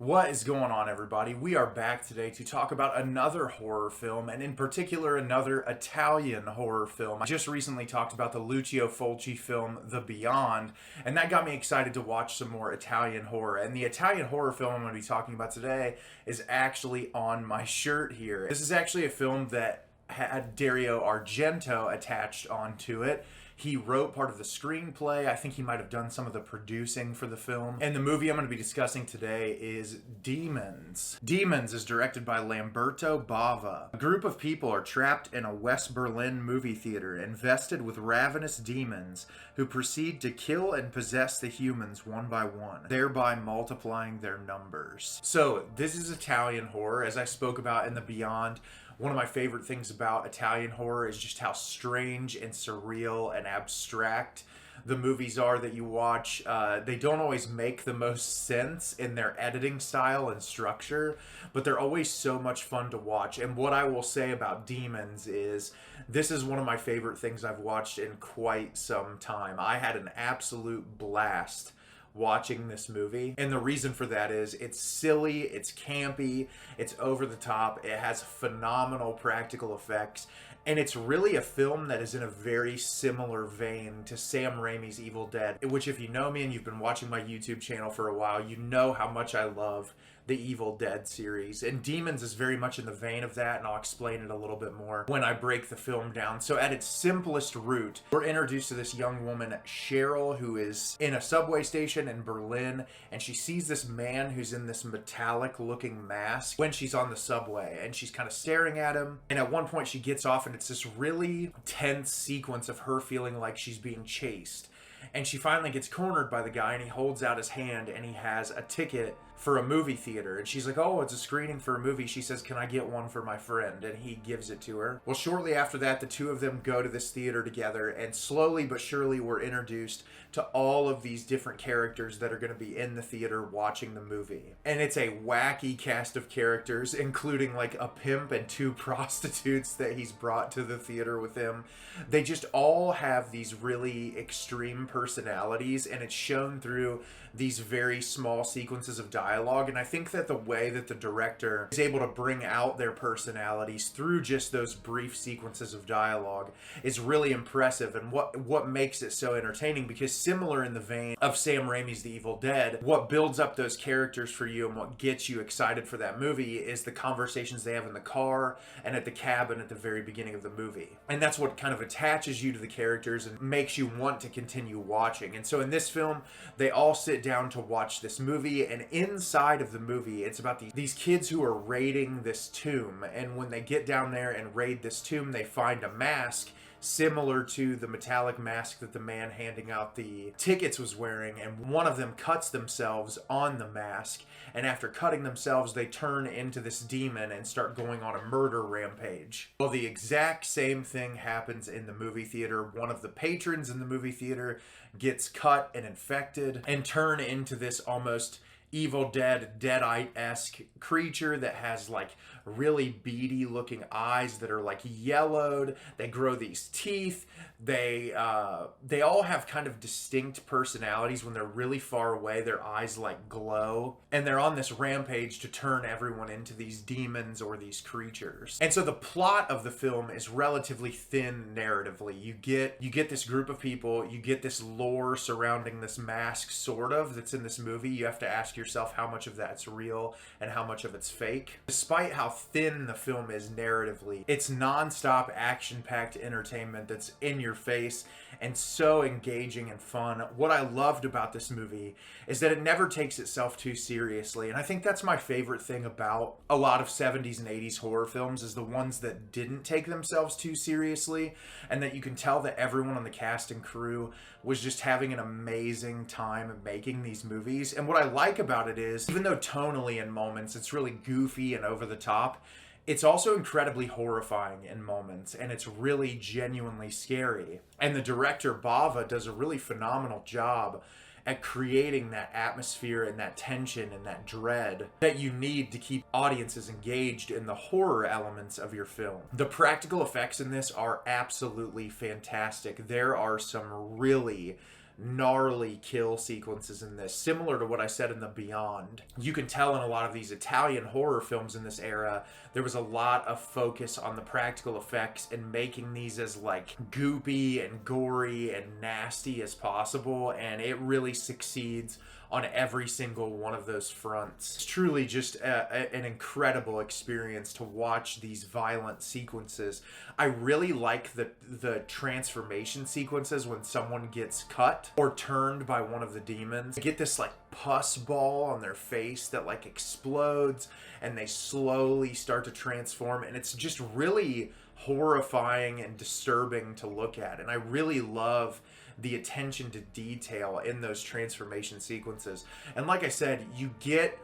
What is going on, everybody? We are back today to talk about another horror film, and in particular, another Italian horror film. I just recently talked about the Lucio Fulci film, The Beyond, and that got me excited to watch some more Italian horror. And the Italian horror film I'm going to be talking about today is actually on my shirt here. This is actually a film that had Dario Argento attached onto it. He wrote part of the screenplay. I think he might have done some of the producing for the film. And the movie I'm going to be discussing today is Demons. Demons is directed by Lamberto Bava. A group of people are trapped in a West Berlin movie theater infested with ravenous demons who proceed to kill and possess the humans one by one, thereby multiplying their numbers. So this is Italian horror, as I spoke about in The Beyond. One of my favorite things about Italian horror is just how strange and surreal and abstract the movies are that you watch. They don't always make the most sense in their editing style and structure, but they're always so much fun to watch. And what I will say about Demons is this is one of my favorite things I've watched in quite some time. I had an absolute blast watching this movie, and the reason for that is it's silly, it's campy, it's over the top, it has phenomenal practical effects, and it's really a film that is in a very similar vein to Sam Raimi's Evil Dead, which, if you know me and you've been watching my YouTube channel for a while, you know how much I love the Evil Dead series. And Demons is very much in the vein of that, and I'll explain it a little bit more when I break the film down. So at its simplest root, we're introduced to this young woman, Cheryl, who is in a subway station in Berlin, and she sees this man who's in this metallic looking mask when she's on the subway, and she's kind of staring at him. And at one point she gets off, and it's this really tense sequence of her feeling like she's being chased. And she finally gets cornered by the guy, and he holds out his hand, and he has a ticket for a movie theater. And she's like, oh, it's a screening for a movie. She says, can I get one for my friend? And he gives it to her. Well, shortly after that, the two of them go to this theater together, and slowly but surely we're introduced to all of these different characters that are going to be in the theater watching the movie. And it's a wacky cast of characters, including like a pimp and two prostitutes that he's brought to the theater with him. They just all have these really extreme personalities, and it's shown through these very small sequences of dialogue. And I think that the way that the director is able to bring out their personalities through just those brief sequences of dialogue is really impressive, and what makes it so entertaining, because similar in the vein of Sam Raimi's The Evil Dead, what builds up those characters for you and what gets you excited for that movie is the conversations they have in the car and at the cabin at the very beginning of the movie. And that's what kind of attaches you to the characters and makes you want to continue watching. And so in this film, they all sit down to watch this movie, and inside of the movie, it's about these kids who are raiding this tomb. And when they get down there and raid this tomb, they find a mask similar to the metallic mask that the man handing out the tickets was wearing, and one of them cuts themselves on the mask, and after cutting themselves, they turn into this demon and start going on a murder rampage. Well, the exact same thing happens in the movie theater. One of the patrons in the movie theater gets cut and infected and turn into this almost Evil Dead, Deadite-esque creature that has like really beady looking eyes that are like yellowed. They grow these teeth. They all have kind of distinct personalities. When they're really far away, their eyes like glow, and they're on this rampage to turn everyone into these demons or these creatures. And so the plot of the film is relatively thin narratively. You get this group of people, you get this lore surrounding this mask sort of that's in this movie. You have to ask yourself how much of that's real and how much of it's fake. Despite how thin the film is narratively, it's non-stop action-packed entertainment that's in your face and so engaging and fun. What I loved about this movie is that it never takes itself too seriously, and I think that's my favorite thing about a lot of 70s and 80s horror films, is the ones that didn't take themselves too seriously, and that you can tell that everyone on the cast and crew was just having an amazing time making these movies. And what I like about it is, even though tonally in moments it's really goofy and over the top, it's also incredibly horrifying in moments, and it's really genuinely scary. And the director, Bava, does a really phenomenal job at creating that atmosphere and that tension and that dread that you need to keep audiences engaged in the horror elements of your film. The practical effects in this are absolutely fantastic. There are some really gnarly kill sequences in this, similar to what I said in The Beyond. You can tell in a lot of these Italian horror films in this era, there was a lot of focus on the practical effects and making these as like goopy and gory and nasty as possible, and it really succeeds on every single one of those fronts. It's truly just an incredible experience to watch these violent sequences. I really like the transformation sequences when someone gets cut or turned by one of the demons. They get this like pus ball on their face that like explodes, and they slowly start to transform, and it's just really horrifying and disturbing to look at. And I really love the attention to detail in those transformation sequences. And like I said, you get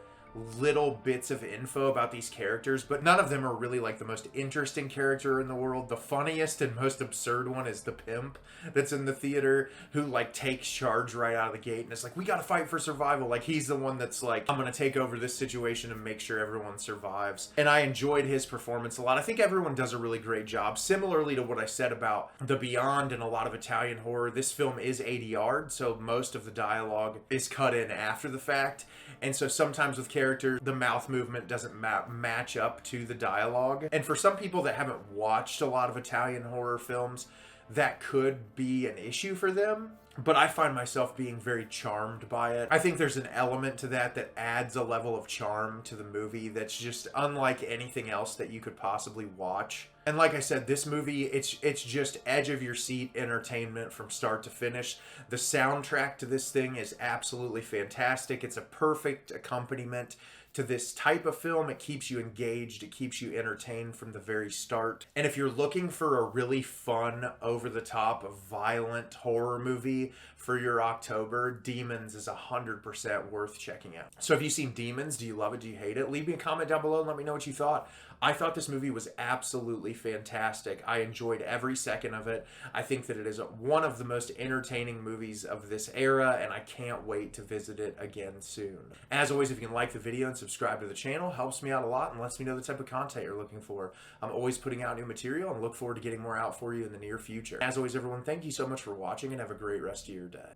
little bits of info about these characters, but none of them are really like the most interesting character in the world. The funniest and most absurd one is the pimp that's in the theater, who like takes charge right out of the gate and is like, we gotta fight for survival. Like, he's the one that's like, I'm gonna take over this situation and make sure everyone survives. And I enjoyed his performance a lot. I think everyone does a really great job. Similarly to what I said about The Beyond and a lot of Italian horror, this film is ADR'd, so most of the dialogue is cut in after the fact. And so sometimes with characters, the mouth movement doesn't match up to the dialogue. And for some people that haven't watched a lot of Italian horror films, that could be an issue for them. But I find myself being very charmed by it. I think there's an element to that that adds a level of charm to the movie that's just unlike anything else that you could possibly watch. And like I said, this movie, it's just edge of your seat entertainment from start to finish. The soundtrack to this thing is absolutely fantastic. It's a perfect accompaniment to this type of film. It keeps you engaged, it keeps you entertained from the very start. And if you're looking for a really fun, over-the-top, violent horror movie for your October, Demons is 100% worth checking out. So have you seen Demons? Do you love it? Do you hate it? Leave me a comment down below and let me know what you thought. I thought this movie was absolutely fantastic. I enjoyed every second of it. I think that it is one of the most entertaining movies of this era, and I can't wait to visit it again soon. As always, if you can like the video and subscribe to the channel, helps me out a lot and lets me know the type of content you're looking for. I'm always putting out new material and look forward to getting more out for you in the near future. As always, everyone, thank you so much for watching and have a great rest of your day.